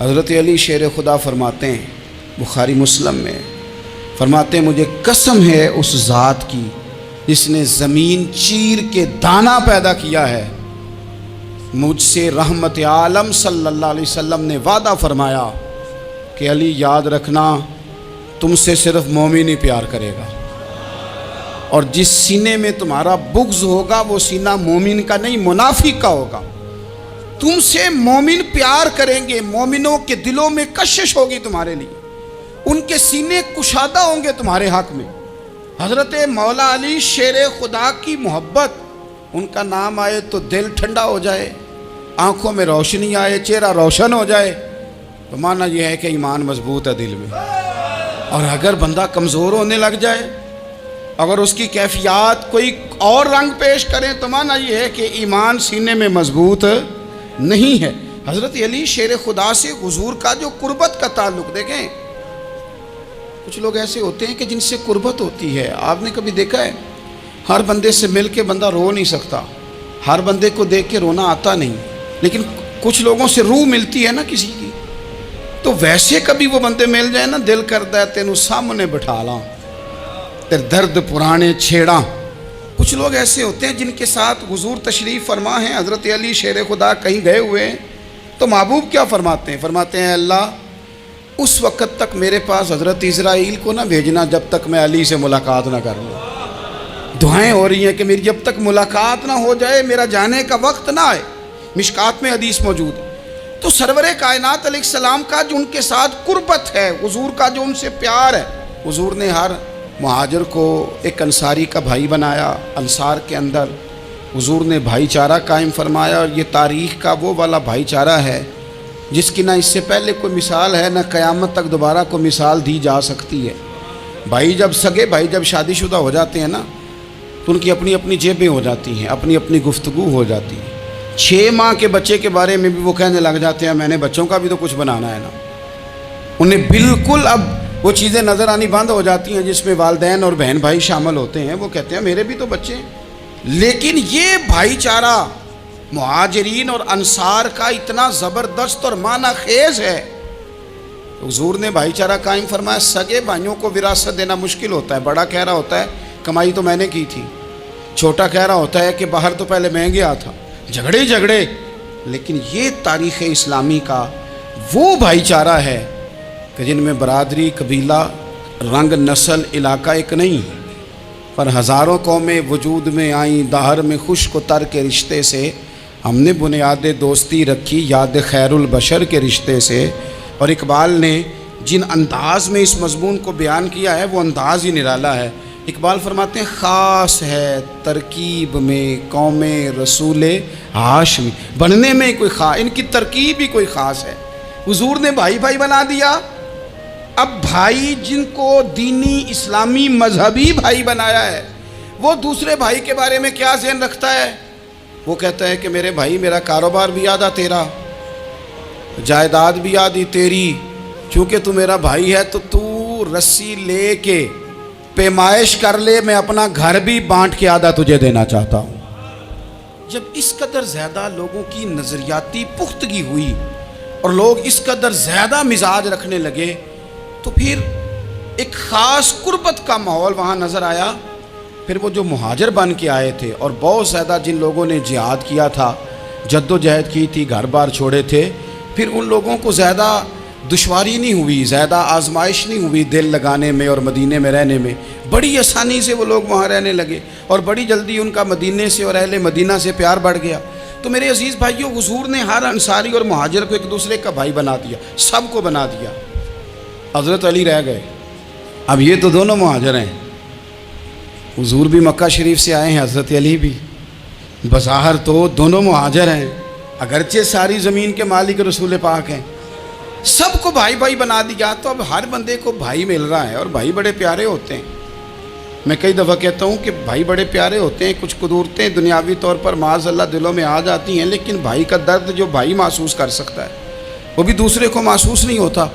حضرت علی شیر خدا فرماتے ہیں بخاری مسلم میں، فرماتے ہیں مجھے قسم ہے اس ذات کی جس نے زمین چیر کے دانہ پیدا کیا ہے، مجھ سے رحمت عالم صلی اللہ علیہ وسلم نے وعدہ فرمایا کہ علی یاد رکھنا تم سے صرف مومن ہی پیار کرے گا، اور جس سینے میں تمہارا بغض ہوگا وہ سینہ مومن کا نہیں منافق کا ہوگا۔ تم سے مومن پیار کریں گے، مومنوں کے دلوں میں کشش ہوگی تمہارے لیے، ان کے سینے کشادہ ہوں گے تمہارے حق میں۔ حضرت مولا علی شیر خدا کی محبت، ان کا نام آئے تو دل ٹھنڈا ہو جائے، آنکھوں میں روشنی آئے، چہرہ روشن ہو جائے، تو معنی یہ ہے کہ ایمان مضبوط ہے دل میں۔ اور اگر بندہ کمزور ہونے لگ جائے، اگر اس کی کیفیات کوئی اور رنگ پیش کریں، تو معنی یہ ہے کہ ایمان سینے میں مضبوط نہیں ہے۔ حضرت علی شیر خدا سے حضور کا جو قربت کا تعلق دیکھیں، کچھ لوگ ایسے ہوتے ہیں کہ جن سے قربت ہوتی ہے، آپ نے کبھی دیکھا ہے ہر بندے سے مل کے بندہ رو نہیں سکتا، ہر بندے کو دیکھ کے رونا آتا نہیں، لیکن کچھ لوگوں سے روح ملتی ہے نا کسی کی، تو ویسے کبھی وہ بندے مل جائیں نا، دل کرتا ہے تینوں سامنے بٹھا لاں، تیرے درد پرانے چھیڑاں۔ کچھ لوگ ایسے ہوتے ہیں جن کے ساتھ حضور تشریف فرما ہیں، حضرت علی شیر خدا کہیں گئے ہوئے ہیں، تو محبوب کیا فرماتے ہیں؟ فرماتے ہیں اللہ اس وقت تک میرے پاس حضرت اسرائیل کو نہ بھیجنا جب تک میں علی سے ملاقات نہ کر لوں۔ دعائیں ہو رہی ہیں کہ میری جب تک ملاقات نہ ہو جائے، میرا جانے کا وقت نہ آئے۔ مشکات میں حدیث موجود ہے۔ تو سرور کائنات علیہ السلام کا جو ان کے ساتھ قربت ہے، حضور کا جو ان سے پیار ہے، حضور نے ہر مہاجر کو ایک انصاری کا بھائی بنایا، انصار کے اندر حضور نے بھائی چارہ قائم فرمایا، اور یہ تاریخ کا وہ والا بھائی چارہ ہے جس کی نہ اس سے پہلے کوئی مثال ہے، نہ قیامت تک دوبارہ کوئی مثال دی جا سکتی ہے۔ بھائی جب سگے بھائی جب شادی شدہ ہو جاتے ہیں نا، تو ان کی اپنی اپنی جیبیں ہو جاتی ہیں، اپنی اپنی گفتگو ہو جاتی ہے۔ 6 ماہ کے بچے کے بارے میں بھی وہ کہنے لگ جاتے ہیں میں نے بچوں کا بھی تو کچھ بنانا ہے نا۔ انہیں بالکل اب وہ چیزیں نظر آنی بند ہو جاتی ہیں جس میں والدین اور بہن بھائی شامل ہوتے ہیں، وہ کہتے ہیں میرے بھی تو بچے ہیں۔ لیکن یہ بھائی چارہ مہاجرین اور انصار کا اتنا زبردست اور معنی خیز ہے، حضور نے بھائی چارہ قائم فرمایا۔ سگے بھائیوں کو وراثت دینا مشکل ہوتا ہے، بڑا کہہ رہا ہوتا ہے کمائی تو میں نے کی تھی، چھوٹا کہہ رہا ہوتا ہے کہ باہر تو پہلے میں گیا تھا، جھگڑے، لیکن یہ تاریخ اسلامی کا وہ بھائی چارہ ہے کہ جن میں برادری، قبیلہ، رنگ، نسل، علاقہ ایک نہیں، پر ہزاروں قومیں وجود میں آئیں، دہر میں خشک و تر کے رشتے سے ہم نے بنیاد دوستی رکھی، یاد خیر البشر کے رشتے سے۔ اور اقبال نے جن انداز میں اس مضمون کو بیان کیا ہے وہ انداز ہی نرالا ہے۔ اقبال فرماتے ہیں خاص ہے ترکیب میں قوم رسول ہاشمی، بننے میں کوئی ان کی ترکیب ہی کوئی خاص ہے۔ حضور نے بھائی بھائی بنا دیا۔ اب بھائی جن کو دینی اسلامی مذہبی بھائی بنایا ہے، وہ دوسرے بھائی کے بارے میں کیا ذہن رکھتا ہے؟ وہ کہتا ہے کہ میرے بھائی میرا کاروبار بھی آدھا تیرا، جائیداد بھی آدھی تیری، چونکہ تو میرا بھائی ہے تو تو رسی لے کے پیمائش کر لے، میں اپنا گھر بھی بانٹ کے آدھا تجھے دینا چاہتا ہوں۔ جب اس قدر زیادہ لوگوں کی نظریاتی پختگی ہوئی اور لوگ اس قدر زیادہ مزاج رکھنے لگے، تو پھر ایک خاص قربت کا ماحول وہاں نظر آیا۔ پھر وہ جو مہاجر بن کے آئے تھے اور بہت زیادہ جن لوگوں نے جہاد کیا تھا، جد و جہد کی تھی، گھر بار چھوڑے تھے، پھر ان لوگوں کو زیادہ دشواری نہیں ہوئی، زیادہ آزمائش نہیں ہوئی دل لگانے میں اور مدینے میں رہنے میں، بڑی آسانی سے وہ لوگ وہاں رہنے لگے، اور بڑی جلدی ان کا مدینے سے اور اہل مدینہ سے پیار بڑھ گیا۔ تو میرے عزیز بھائیوں، حضور نے ہر انصاری اور مہاجر کو ایک دوسرے کا بھائی بنا دیا، سب کو بنا دیا۔ حضرت علی رہ گئے، اب یہ تو دونوں مہاجر ہیں، حضور بھی مکہ شریف سے آئے ہیں، حضرت علی بھی، بظاہر تو دونوں مہاجر ہیں، اگرچہ ساری زمین کے مالک رسول پاک ہیں، سب کو بھائی بھائی بنا دیا۔ تو اب ہر بندے کو بھائی مل رہا ہے، اور بھائی بڑے پیارے ہوتے ہیں۔ میں کئی دفعہ کہتا ہوں کہ بھائی بڑے پیارے ہوتے ہیں، کچھ قدورتیں دنیاوی طور پر معاذ اللہ دلوں میں آ جاتی ہیں، لیکن بھائی کا درد جو بھائی محسوس کر سکتا ہے وہ بھی دوسرے کو محسوس نہیں ہوتا۔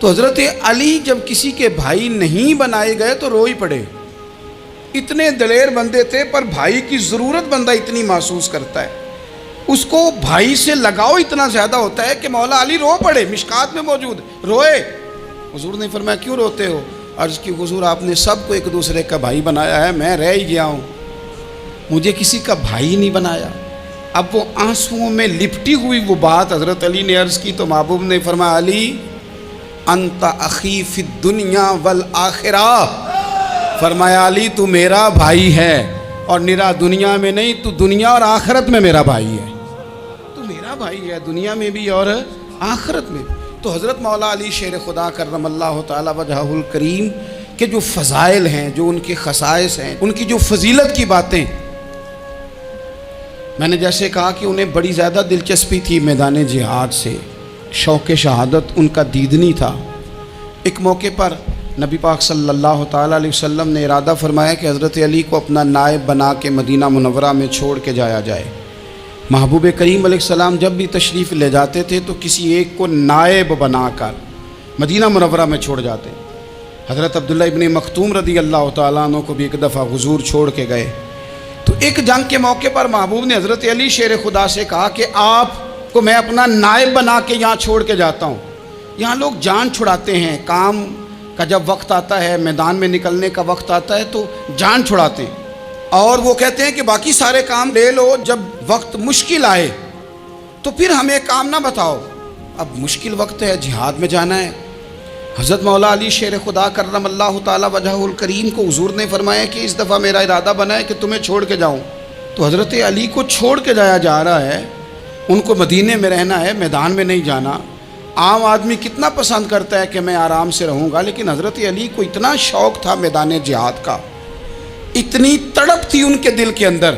تو حضرت علی جب کسی کے بھائی نہیں بنائے گئے تو رو ہی پڑے، اتنے دلیر بندے تھے، پر بھائی کی ضرورت بندہ اتنی محسوس کرتا ہے۔ اس کو بھائی سے لگاؤ اتنا زیادہ ہوتا ہے کہ مولا علی رو پڑے، مشکات میں موجود روئے۔ حضور نے فرمایا کیوں روتے ہو؟ عرض کی حضور آپ نے سب کو ایک دوسرے کا بھائی بنایا ہے، میں رہ ہی گیا ہوں، مجھے کسی کا بھائی نہیں بنایا۔ اب وہ آنسوؤں میں لپٹی ہوئی وہ بات حضرت علی نے عرض کی تو محبوب نے فرمایا علی انت اخی فی الدنیا والآخرہ، فرمایا علی تو میرا بھائی ہے اور نرا دنیا میں نہیں، تو دنیا اور آخرت میں میرا بھائی ہے، تو میرا بھائی ہے دنیا میں بھی اور آخرت میں۔ تو حضرت مولا علی شیر خدا کرم اللہ تعالی وجہہ الکریم کے جو فضائل ہیں، جو ان کے خصائص ہیں، ان کی جو فضیلت کی باتیں، میں نے جیسے کہا کہ انہیں بڑی زیادہ دلچسپی تھی میدان جہاد سے، شوق شہادت ان کا دیدنی تھا۔ ایک موقع پر نبی پاک صلی اللہ تعالیٰ علیہ وسلم نے ارادہ فرمایا کہ حضرت علی کو اپنا نائب بنا کے مدینہ منورہ میں چھوڑ کے جایا جائے۔ محبوب کریم علیہ السلام جب بھی تشریف لے جاتے تھے تو کسی ایک کو نائب بنا کر مدینہ منورہ میں چھوڑ جاتے۔ حضرت عبداللہ ابن مختوم رضی اللہ تعالیٰ عنہ کو بھی ایک دفعہ حضور چھوڑ کے گئے، تو ایک جنگ کے موقع پر محبوب نے حضرت علی شیر خدا سے کہا کہ آپ کو میں اپنا نائب بنا کے یہاں چھوڑ کے جاتا ہوں۔ یہاں لوگ جان چھڑاتے ہیں، کام کا جب وقت آتا ہے، میدان میں نکلنے کا وقت آتا ہے تو جان چھڑاتے ہیں، اور وہ کہتے ہیں کہ باقی سارے کام لے لو، جب وقت مشکل آئے تو پھر ہمیں کام نہ بتاؤ۔ اب مشکل وقت ہے، جہاد میں جانا ہے۔ حضرت مولا علی شیر خدا کرم اللہ تعالی وجہہ الکریم کو حضور نے فرمایا کہ اس دفعہ میرا ارادہ بنا ہے کہ تمہیں چھوڑ کے جاؤں۔ تو حضرت علی کو چھوڑ کے جایا جا رہا ہے، ان کو مدینے میں رہنا ہے، میدان میں نہیں جانا۔ عام آدمی کتنا پسند کرتا ہے کہ میں آرام سے رہوں گا، لیکن حضرت علی کو اتنا شوق تھا میدان جہاد کا، اتنی تڑپ تھی ان کے دل کے اندر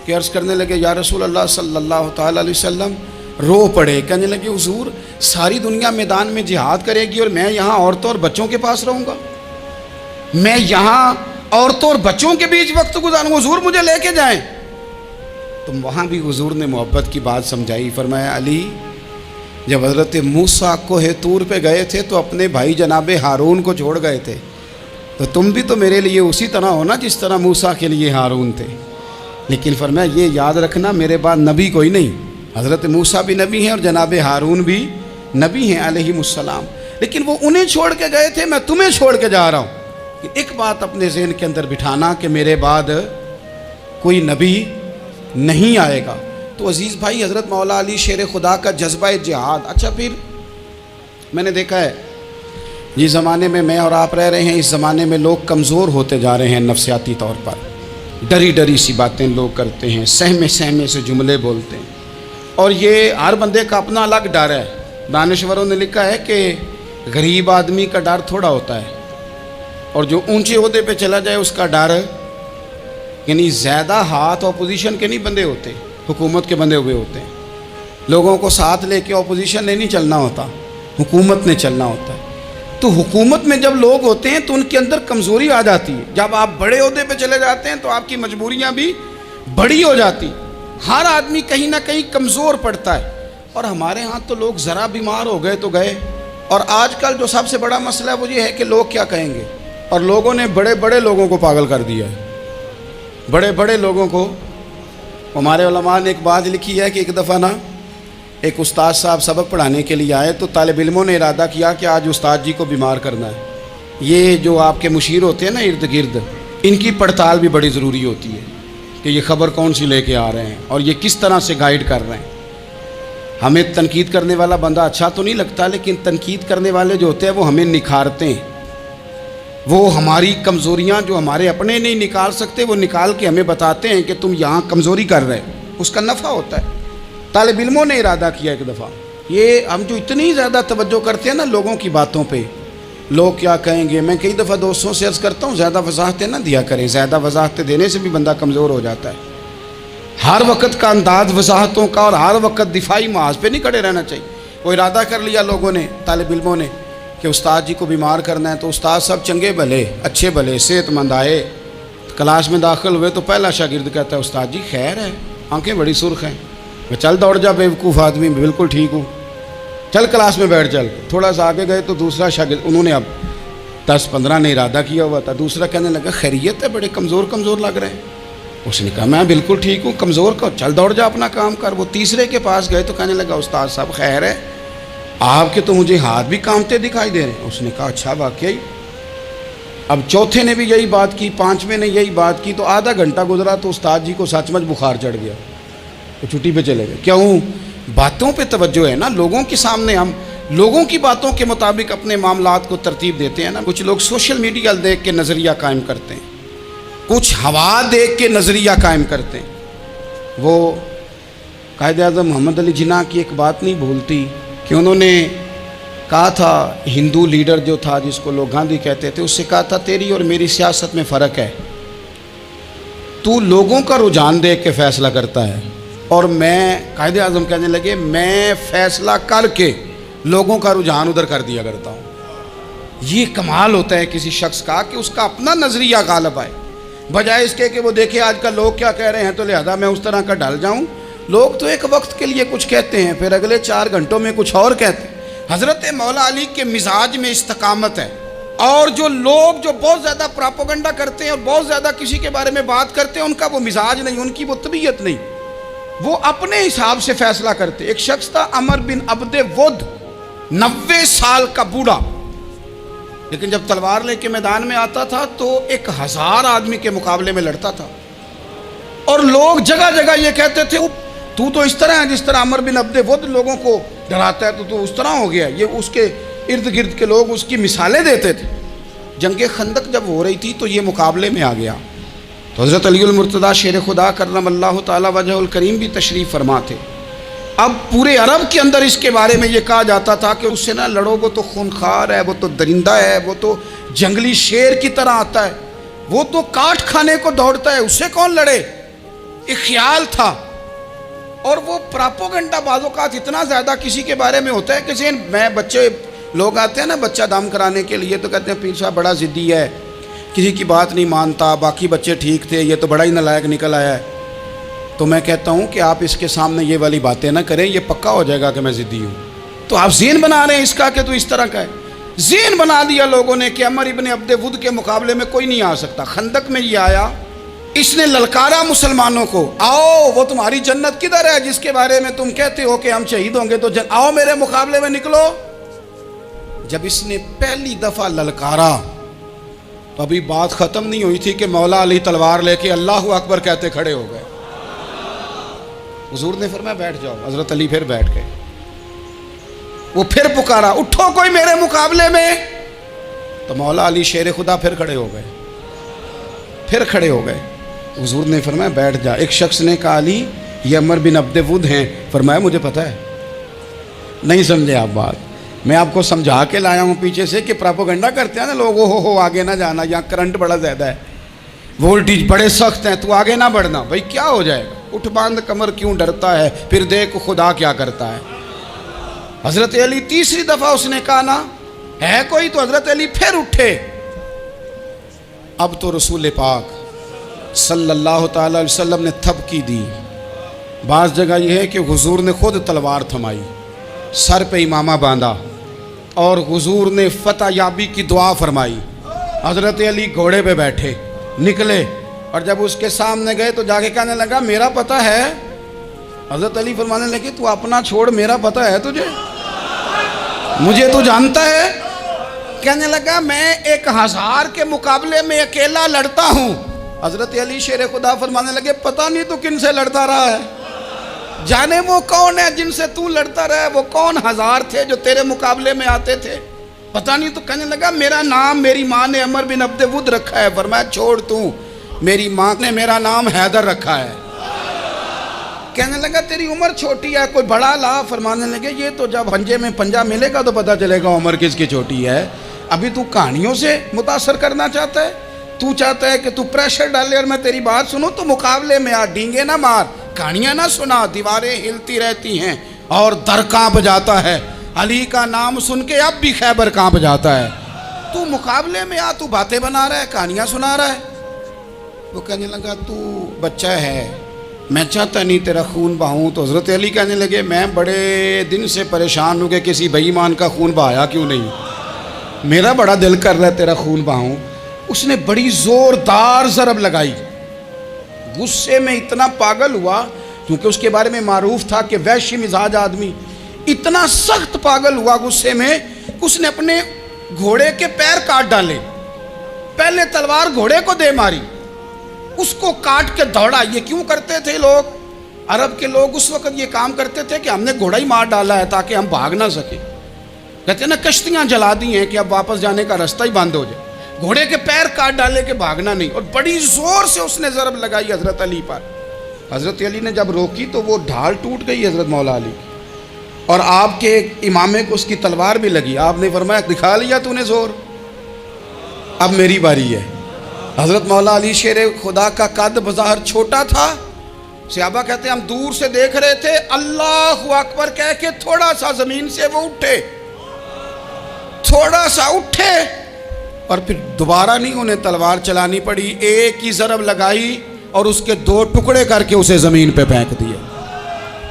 کہ عرض کرنے لگے یا رسول اللہ صلی اللہ تعالی علیہ وسلم، رو پڑے، کہنے لگے حضور ساری دنیا میدان میں جہاد کرے گی اور میں یہاں عورتوں اور بچوں کے پاس رہوں گا، میں یہاں عورتوں اور بچوں کے بیچ وقت گزاروں، حضور مجھے لے کے جائیں۔ تو وہاں بھی حضور نے محبت کی بات سمجھائی، فرمایا علی جب حضرت موسیٰ کوہ طور پہ گئے تھے تو اپنے بھائی جناب ہارون کو چھوڑ گئے تھے، تو تم بھی تو میرے لیے اسی طرح ہونا جس طرح موسیٰ کے لیے ہارون تھے، لیکن فرمایا یہ یاد رکھنا میرے بعد نبی کوئی نہیں، حضرت موسیٰ بھی نبی ہیں اور جناب ہارون بھی نبی ہیں علیہم السلام، لیکن وہ انہیں چھوڑ کے گئے تھے، میں تمہیں چھوڑ کے جا رہا ہوں۔ ایک بات اپنے ذہن کے اندر بٹھانا کہ میرے بعد کوئی نبی نہیں آئے گا۔ تو عزیز بھائی حضرت مولا علی شیر خدا کا جذبہ جہاد، اچھا پھر میں نے دیکھا ہے جس زمانے میں میں اور آپ رہ رہے ہیں، اس زمانے میں لوگ کمزور ہوتے جا رہے ہیں نفسیاتی طور پر، ڈری ڈری سی باتیں لوگ کرتے ہیں، سہمے سہمے سے جملے بولتے ہیں، اور یہ ہر بندے کا اپنا الگ ڈر ہے۔ دانشوروں نے لکھا ہے کہ غریب آدمی کا ڈر تھوڑا ہوتا ہے اور جو اونچے عہدے پہ چلا جائے اس کا ڈر، یعنی زیادہ ہاتھ اپوزیشن کے نہیں بندے ہوتے، حکومت کے بندے ہوئے ہوتے ہیں۔ لوگوں کو ساتھ لے کے اپوزیشن نے نہیں چلنا ہوتا، حکومت نے چلنا ہوتا ہے۔ تو حکومت میں جب لوگ ہوتے ہیں تو ان کے اندر کمزوری آ جاتی ہے، جب آپ بڑے عہدے پہ چلے جاتے ہیں تو آپ کی مجبوریاں بھی بڑی ہو جاتی، ہر آدمی کہیں نہ کہیں کمزور پڑتا ہے۔ اور ہمارے ہاں تو لوگ ذرا بیمار ہو گئے تو گئے، اور آج کل جو سب سے بڑا مسئلہ ہے وہ یہ ہے کہ لوگ کیا کہیں گے، اور لوگوں نے بڑے بڑے لوگوں کو پاگل کر دیا ہے، بڑے بڑے لوگوں کو۔ ہمارے علماء نے ایک بات لکھی ہے کہ ایک دفعہ نا ایک استاد صاحب سبق پڑھانے کے لیے آئے تو طالب علموں نے ارادہ کیا کہ آج استاد جی کو بیمار کرنا ہے۔ یہ جو آپ کے مشیر ہوتے ہیں نا ارد گرد، ان کی پڑتال بھی بڑی ضروری ہوتی ہے کہ یہ خبر کون سی لے کے آ رہے ہیں اور یہ کس طرح سے گائیڈ کر رہے ہیں۔ ہمیں تنقید کرنے والا بندہ اچھا تو نہیں لگتا، لیکن تنقید کرنے والے جو ہوتے ہیں وہ ہمیں نکھارتے ہیں، وہ ہماری کمزوریاں جو ہمارے اپنے نہیں نکال سکتے وہ نکال کے ہمیں بتاتے ہیں کہ تم یہاں کمزوری کر رہے، اس کا نفع ہوتا ہے۔ طالب علموں نے ارادہ کیا ایک دفعہ، یہ ہم جو اتنی زیادہ توجہ کرتے ہیں نا لوگوں کی باتوں پہ، لوگ کیا کہیں گے، میں کئی دفعہ دوستوں سے عرض کرتا ہوں زیادہ وضاحتیں نہ دیا کریں، زیادہ وضاحتیں دینے سے بھی بندہ کمزور ہو جاتا ہے۔ ہر وقت کا انداز وضاحتوں کا اور ہر وقت دفاعی محاذ پہ نہیں کھڑے رہنا چاہیے۔ وہ ارادہ کر لیا لوگوں نے، طالب علموں نے، کہ استاد جی کو بیمار کرنا ہے، تو استاد سب چنگے بھلے اچھے بھلے صحت مند آئے، کلاس میں داخل ہوئے تو پہلا شاگرد کہتا ہے استاد جی خیر ہے، آنکھیں بڑی سرخ ہیں۔ میں چل دوڑ جا بیوقوف آدمی، بالکل ٹھیک ہوں، چل کلاس میں بیٹھ چل۔ تھوڑا سا آگے گئے تو دوسرا شاگرد، انہوں نے اب 10-15 نے ارادہ کیا ہوا تھا، دوسرا کہنے لگا خیریت ہے، بڑے کمزور کمزور لگ رہے ہیں۔ اس نے کہا میں بالکل ٹھیک ہوں، کمزور کا چل دوڑ جا اپنا کام کر۔ وہ تیسرے کے پاس گئے تو کہنے لگا استاد صاحب خیر ہے، آپ کے تو مجھے ہاتھ بھی کانپتے دکھائی دے رہے ہیں۔ اس نے کہا اچھا واقعی؟ اب چوتھے نے بھی یہی بات کی، پانچویں نے یہی بات کی، تو آدھا گھنٹہ گزرا تو استاد جی کو سچ مچ بخار چڑھ گیا، وہ چھٹی پہ چلے گئے۔ کیوں؟ باتوں پہ توجہ ہے نا، لوگوں کے سامنے ہم لوگوں کی باتوں کے مطابق اپنے معاملات کو ترتیب دیتے ہیں نا۔ کچھ لوگ سوشل میڈیا دیکھ کے نظریہ قائم کرتے ہیں، کچھ ہوا دیکھ کے نظریہ قائم کرتے ہیں۔ وہ قائد اعظم محمد علی جناح کی ایک بات نہیں بھولتی کہ انہوں نے کہا تھا، ہندو لیڈر جو تھا جس کو لوگ گاندھی کہتے تھے، اس سے کہا تھا تیری اور میری سیاست میں فرق ہے، تو لوگوں کا رجحان دیکھ کے فیصلہ کرتا ہے، اور میں قائد اعظم کہنے لگے میں فیصلہ کر کے لوگوں کا رجحان ادھر کر دیا کرتا ہوں۔ یہ کمال ہوتا ہے کسی شخص کا کہ اس کا اپنا نظریہ غالب آئے، بجائے اس کے کہ وہ دیکھے آج کل لوگ کیا کہہ رہے ہیں تو لہذا میں اس طرح کا ڈال جاؤں۔ لوگ تو ایک وقت کے لیے کچھ کہتے ہیں، پھر اگلے 4 گھنٹوں میں کچھ اور کہتے ہیں۔ حضرت مولا علی کے مزاج میں استقامت ہے، اور جو لوگ جو بہت زیادہ پراپوگنڈا کرتے ہیں اور بہت زیادہ کسی کے بارے میں بات کرتے ہیں، ان کا وہ مزاج نہیں، ان کی وہ طبیعت نہیں، وہ اپنے حساب سے فیصلہ کرتے۔ ایک شخص تھا عمر بن عبد ود، 90 سال کا بوڑھا، لیکن جب تلوار لے کے میدان میں آتا تھا تو 1000 آدمی کے مقابلے میں لڑتا تھا، اور لوگ جگہ جگہ یہ کہتے تھے تو اس طرح ہے جس طرح عمر بن عبد ود لوگوں کو ڈراتا ہے، تو اس طرح ہو گیا۔ یہ اس کے ارد گرد کے لوگ اس کی مثالیں دیتے تھے۔ جنگ خندق جب ہو رہی تھی تو یہ مقابلے میں آ گیا، تو حضرت علی المرتضیٰ شیر خدا کرم اللہ تعالی وجہ الکریم بھی تشریف فرما تھے۔ اب پورے عرب کے اندر اس کے بارے میں یہ کہا جاتا تھا کہ اس سے نہ لڑو، وہ تو خونخوار ہے، وہ تو درندہ ہے، وہ تو جنگلی شیر کی طرح آتا ہے، وہ تو کاٹ کھانے کو دوڑتا ہے، اس سے کون لڑے؟ ایک خیال تھا۔ اور وہ پراپوگنڈا بعض اوقات اتنا زیادہ کسی کے بارے میں ہوتا ہے کہ ذہن میں بچے لوگ آتے ہیں نا بچہ دم کرانے کے لیے، تو کہتے ہیں پیر صاحب بڑا ضدی ہے، کسی کی بات نہیں مانتا، باقی بچے ٹھیک تھے، یہ تو بڑا ہی نالائق نکل آیا ہے۔ تو میں کہتا ہوں کہ آپ اس کے سامنے یہ والی باتیں نہ کریں، یہ پکا ہو جائے گا کہ میں ضدی ہوں۔ تو آپ ذہن بنا رہے ہیں اس کا کہ تو اس طرح کا ہے۔ ذہن بنا دیا لوگوں نے کہ عمر ابن عبد ود کے مقابلے میں کوئی نہیں آ سکتا۔ خندق میں یہ آیا، اس نے للکارا مسلمانوں کو، آؤ وہ تمہاری جنت کدھر ہے جس کے بارے میں تم کہتے ہو کہ ہم شہید ہوں گے، تو آؤ میرے مقابلے میں نکلو۔ جب اس نے پہلی دفعہ للکارا تو ابھی بات ختم نہیں ہوئی تھی کہ مولا علی تلوار لے کے اللہ اکبر کہتے کھڑے ہو گئے۔ حضور نے فرمایا بیٹھ جاؤ، حضرت علی پھر بیٹھ گئے۔ وہ پھر پکارا اٹھو کوئی میرے مقابلے میں، تو مولا علی شیر خدا پھر کھڑے ہو گئے، پھر کھڑے ہو گئے۔ حضور نے فرمایا بیٹھ جا۔ ایک شخص نے کہا علی یہ عمر بن عبد ود ہیں، فرمایا مجھے پتہ ہے۔ نہیں سمجھے آپ بات، میں آپ کو سمجھا کے لایا ہوں پیچھے سے کہ پراپوگنڈا کرتے ہیں نا لوگ، ہو آگے نہ جانا، یہاں کرنٹ بڑا زیادہ ہے، وولٹیج بڑے سخت ہیں، تو آگے نہ بڑھنا۔ بھائی کیا ہو جائے گا، اٹھ باندھ کمر کیوں ڈرتا ہے، پھر دیکھ خدا کیا کرتا ہے۔ حضرت علی تیسری دفعہ اس نے کہا نا ہے کوئی، تو حضرت علی پھر اٹھے۔ اب تو رسول پاک صلی اللہ تعالی علیہ وسلم نے تھپکی دی۔ بعض جگہ یہ ہے کہ حضور نے خود تلوار تھمائی، سر پہ امامہ باندھا، اور حضور نے فتح یابی کی دعا فرمائی۔ حضرت علی گھوڑے پہ بیٹھے نکلے، اور جب اس کے سامنے گئے تو جا کے کہنے لگا میرا پتہ ہے۔ حضرت علی فرمانے لگے تو اپنا چھوڑ، میرا پتہ ہے تجھے، مجھے تو جانتا ہے۔ کہنے لگا میں 1000 کے مقابلے میں اکیلا لڑتا ہوں۔ حضرت علی شیر خدا فرمانے لگے پتہ نہیں تو کن سے لڑتا رہا ہے، جانے وہ کون ہے جن سے تو لڑتا رہا ہے، وہ کون 1000 تھے جو تیرے مقابلے میں آتے تھے، پتہ نہیں۔ تو کہنے لگا میرا نام میری ماں نے عمر بن عبد ود رکھا ہے۔ فرمایا چھوڑ تو، میری ماں نے میرا نام حیدر رکھا ہے۔ کہنے لگا تیری عمر چھوٹی ہے، کوئی بڑا لا۔ فرمانے لگے یہ تو جب پنجے میں پنجہ ملے گا تو پتہ چلے گا عمر کس کی چھوٹی ہے، ابھی تو کہانیوں سے متاثر کرنا چاہتا ہے، تو چاہتا ہے کہ تو پریشر ڈالے اور میں تیری بات سنوں، تو مقابلے میں آ، ڈینگے نہ مار، کہانیاں نہ سنا، دیواریں ہلتی رہتی ہیں اور در کانپ جاتا ہے۔ علی کا نام سن کے اب بھی خیبر کانپ جاتا ہے، تو مقابلے میں آ، تو باتیں بنا رہا ہے، کہانیاں سنا رہا ہے۔ وہ کہنے لگا تو بچہ ہے، میں چاہتا نہیں تیرا خون بہاؤں۔ تو حضرت علی کہنے لگے میں بڑے دن سے پریشان ہوں کہ کسی بے ایمان کا خون بہایا کیوں نہیں، میرا بڑا دل کر رہا ہے تیرا خون بہاؤں۔ اس نے بڑی زوردار ضرب لگائی، غصے میں اتنا پاگل ہوا، کیونکہ اس کے بارے میں معروف تھا کہ وحشی مزاج آدمی، اتنا سخت پاگل ہوا غصے میں، اس نے اپنے گھوڑے کے پیر کاٹ ڈالے، پہلے تلوار گھوڑے کو دے ماری، اس کو کاٹ کے دوڑا۔ یہ کیوں کرتے تھے لوگ؟ عرب کے لوگ اس وقت یہ کام کرتے تھے کہ ہم نے گھوڑا ہی مار ڈالا ہے تاکہ ہم بھاگ نہ سکیں۔ کہتے ہیں نا کشتیاں جلا دی ہیں کہ اب واپس جانے کا راستہ ہی بند ہو جائے، گھوڑے کے پیر کاٹ ڈالے کہ بھاگنا نہیں، اور بڑی زور سے اس نے ضرب لگائی حضرت علی پر۔ حضرت علی نے جب روکی تو وہ ڈھال ٹوٹ گئی حضرت مولا علی، اور آپ کے امامے کو اس کی تلوار بھی لگی۔ آپ نے فرمایا دکھا لیا تو نے زور، اب میری باری ہے۔ حضرت مولا علی شیر خدا کا قد بظاہر چھوٹا تھا، صحابہ کہتے ہیں ہم دور سے دیکھ رہے تھے، اللہ اکبر کہہ کے تھوڑا سا زمین سے وہ اٹھے، تھوڑا سا اٹھے، اور پھر دوبارہ نہیں انہیں تلوار چلانی پڑی، ایک ہی ضرب لگائی اور اس کے 2 ٹکڑے کر کے اسے زمین پہ پھینک دیے۔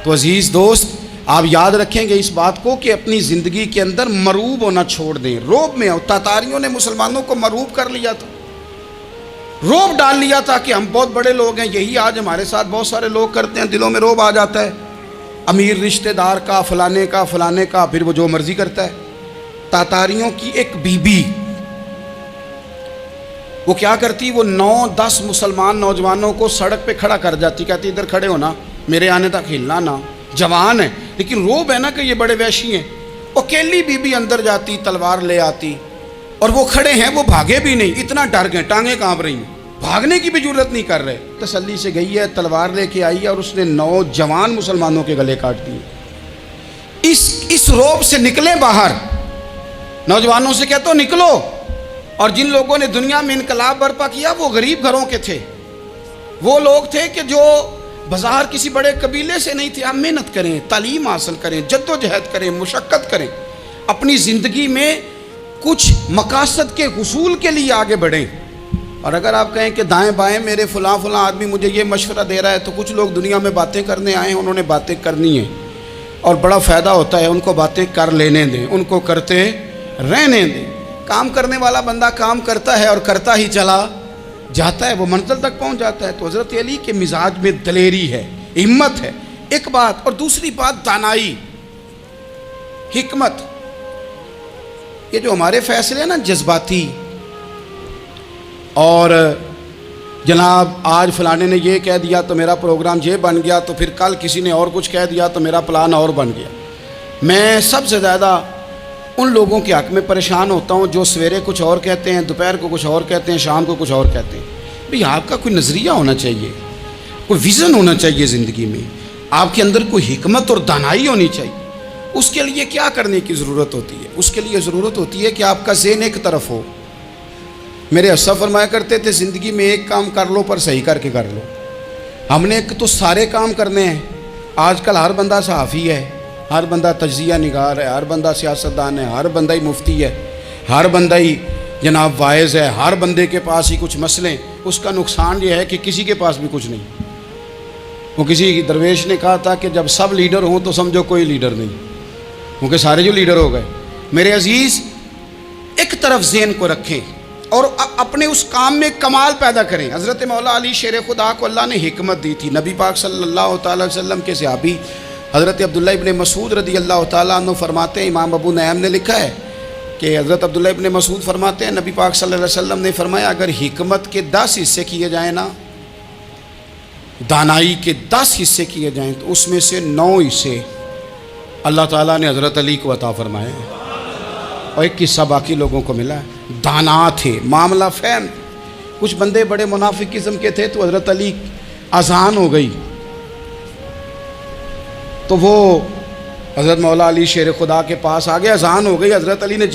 تو عزیز دوست، آپ یاد رکھیں گے اس بات کو کہ اپنی زندگی کے اندر مروب ہونا چھوڑ دیں۔ روب میں تاتاریوں نے مسلمانوں کو مروب کر لیا تھا، روب ڈال لیا تھا کہ ہم بہت بڑے لوگ ہیں۔ یہی آج ہمارے ساتھ بہت سارے لوگ کرتے ہیں، دلوں میں روب آ جاتا ہے، امیر رشتہ دار کا، فلانے کا، فلانے کا، پھر وہ جو مرضی کرتا ہے۔ تاتاریوں کی ایک بی بی، وہ کیا کرتی، وہ 9-10 مسلمان نوجوانوں کو سڑک پہ کھڑا کر جاتی، کہتی ادھر کھڑے ہونا، میرے آنے تک ہلنا نہ، جوان ہے لیکن روب ہے نا کہ یہ بڑے وحشی ہیں۔ اکیلی بی بی اندر جاتی، تلوار لے آتی، اور وہ کھڑے ہیں، وہ بھاگے بھی نہیں، اتنا ڈر گئے، ٹانگیں کانپ رہی ہیں، بھاگنے کی بھی جرت نہیں کر رہے۔ تسلی سے گئی ہے، تلوار لے کے آئی ہے، اور اس نے 9 جوان مسلمانوں کے گلے کاٹ دیے۔ اس روب سے نکلیں باہر، نوجوانوں سے کہتا ہوں نکلو۔ اور جن لوگوں نے دنیا میں انقلاب برپا کیا وہ غریب گھروں کے تھے، وہ لوگ تھے کہ جو بظاہر کسی بڑے قبیلے سے نہیں تھے۔ آپ محنت کریں، تعلیم حاصل کریں، جد و جہد کریں، مشقت کریں، اپنی زندگی میں کچھ مقاصد کے حصول کے لیے آگے بڑھیں۔ اور اگر آپ کہیں کہ دائیں بائیں میرے فلاں آدمی مجھے یہ مشورہ دے رہا ہے، تو کچھ لوگ دنیا میں باتیں کرنے آئے ہیں، انہوں نے باتیں کرنی ہیں اور بڑا فائدہ ہوتا ہے، ان کو باتیں کر لینے دیں، ان کو کرتے رہنے دیں۔ کام کرنے والا بندہ کام کرتا ہے اور کرتا ہی چلا جاتا ہے، وہ منزل تک پہنچ جاتا ہے۔ تو حضرت علی کے مزاج میں دلیری ہے، ہمت ہے، ایک بات، اور دوسری بات دانائی، حکمت۔ یہ جو ہمارے فیصلے ہیں نا جذباتی، اور جناب آج فلانے نے یہ کہہ دیا تو میرا پروگرام یہ بن گیا، تو پھر کل کسی نے اور کچھ کہہ دیا تو میرا پلان اور بن گیا۔ میں سب سے زیادہ ان لوگوں کے حق میں پریشان ہوتا ہوں جو سویرے کچھ اور کہتے ہیں، دوپہر کو کچھ اور کہتے ہیں، شام کو کچھ اور کہتے ہیں۔ بھئی آپ کا کوئی نظریہ ہونا چاہیے، کوئی ویژن ہونا چاہیے زندگی میں، آپ کے اندر کوئی حکمت اور دانائی ہونی چاہیے۔ اس کے لیے کیا کرنے کی ضرورت ہوتی ہے؟ اس کے لیے ضرورت ہوتی ہے کہ آپ کا ذہن ایک طرف ہو۔ میرے اسا فرمایا کرتے تھے زندگی میں ایک کام کر لو پر صحیح کر کے کر لو۔ ہم نے ایک تو سارے کام کرنے ہیں۔ آج کل ہر بندہ صحافی ہے، ہر بندہ تجزیہ نگار ہے، ہر بندہ سیاستدان ہے، ہر بندہ ہی مفتی ہے، ہر بندہ ہی جناب واعظ ہے، ہر بندے کے پاس ہی کچھ مسئلے۔ اس کا نقصان یہ ہے کہ کسی کے پاس بھی کچھ نہیں۔ وہ کسی درویش نے کہا تھا کہ جب سب لیڈر ہوں تو سمجھو کوئی لیڈر نہیں، کیونکہ سارے جو لیڈر ہو گئے۔ میرے عزیز، ایک طرف ذہن کو رکھیں اور اپنے اس کام میں کمال پیدا کریں۔ حضرت مولا علی شیر خدا کو اللہ نے حکمت دی تھی۔ نبی پاک صلی اللہ تعالی وسلم کے صحابی حضرت عبداللہ ابن مسعود رضی اللہ تعالیٰ عنہ فرماتے ہیں، امام ابو نعیم نے لکھا ہے کہ حضرت عبداللہ ابن مسعود فرماتے ہیں نبی پاک صلی اللہ علیہ وسلم نے فرمایا اگر حکمت کے 10 حصے کیے جائیں نا، دانائی کے 10 حصے کیے جائیں، تو اس میں سے 9 حصے اللہ تعالیٰ نے حضرت علی کو عطا فرمائے ہیں، اور ایک حصہ باقی لوگوں کو ملا ہے۔ دانا تھے، معاملہ فہم۔ کچھ بندے بڑے منافق قسم کے تھے، تو حضرت علی اذان ہو گئی تو وہ حضرت مولا علی شیر خدا کے پاس آ گئے، اذان ہو گئی، حضرت علی نے